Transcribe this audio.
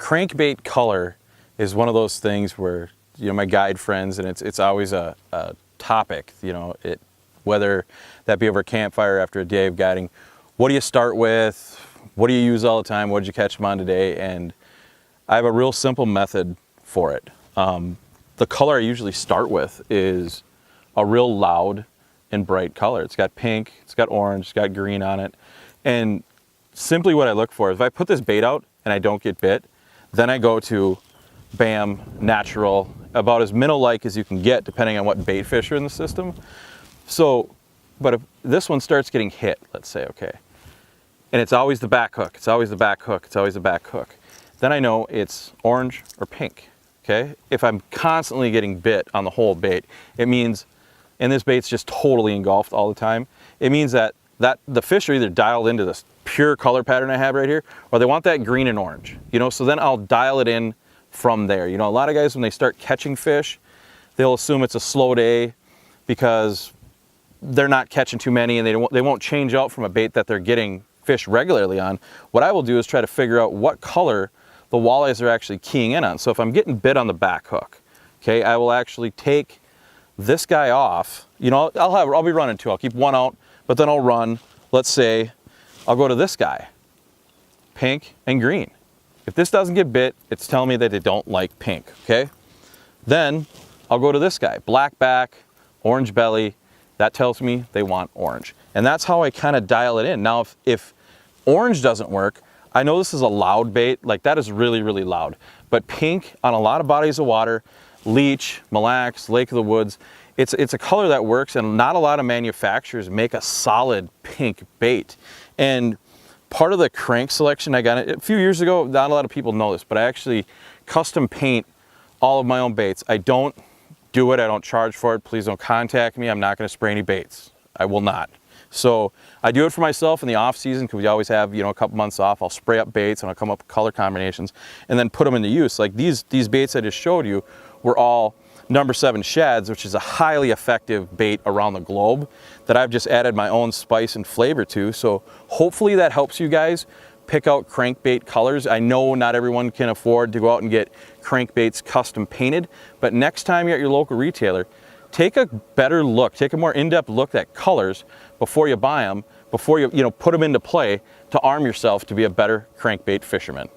crankbait color is one of those things where, you know, my guide friends, and it's always a topic, you know, whether that be over a campfire after a day of guiding. What do you start with? What do you use all the time? What did you catch them on today? And I have a real simple method for it. The color I usually start with is a real loud and bright color. It's got pink, it's got orange, it's got green on it. And simply what I look for is if I put this bait out and I don't get bit, then I go to bam, natural, about as minnow-like as you can get depending on what bait fish are in the system. So, but if this one starts getting hit, let's say, okay, and it's always the back hook, it's always the back hook, it's always the back hook, then I know it's orange or pink, okay? If I'm constantly getting bit on the whole bait, it means, and this bait's just totally engulfed all the time, it means that the fish are either dialed into this pure color pattern I have right here, or they want that green and orange, you know, so then I'll dial it in from there. You know, a lot of guys, when they start catching fish, they'll assume it's a slow day because they're not catching too many and they won't change out from a bait that they're getting fish regularly on. What I will do is try to figure out what color the walleyes are actually keying in on. So if I'm getting bit on the back hook, okay, I will actually take this guy off. You know, I'll be running two. I'll keep one out, but then I'll run. Let's say I'll go to this guy, pink and green. If this doesn't get bit, it's telling me that they don't like pink, okay? Then I'll go to this guy, black back, orange belly. That tells me they want orange. And that's how I kind of dial it in. Now, if orange doesn't work, I know this is a loud bait, like that is really, really loud. But pink on a lot of bodies of water, leech, Mille Lacs, Lake of the Woods, it's a color that works, and not a lot of manufacturers make a solid pink bait. And part of the crank selection I got a few years ago, not a lot of people know this, but I actually custom paint all of my own baits. I don't do it, I don't charge for it. Please don't contact me. I'm not gonna spray any baits. I will not. So I do it for myself in the off season because we always have, you know, a couple months off. I'll spray up baits and I'll come up with color combinations and then put them into use. Like these baits I just showed you were all number 7 shads, which is a highly effective bait around the globe that I've just added my own spice and flavor to. So hopefully that helps you guys pick out crankbait colors. I know not everyone can afford to go out and get crankbaits custom painted, but next time you're at your local retailer, take a better look, take a more in-depth look at colors before you buy them, before you put them into play to arm yourself to be a better crankbait fisherman.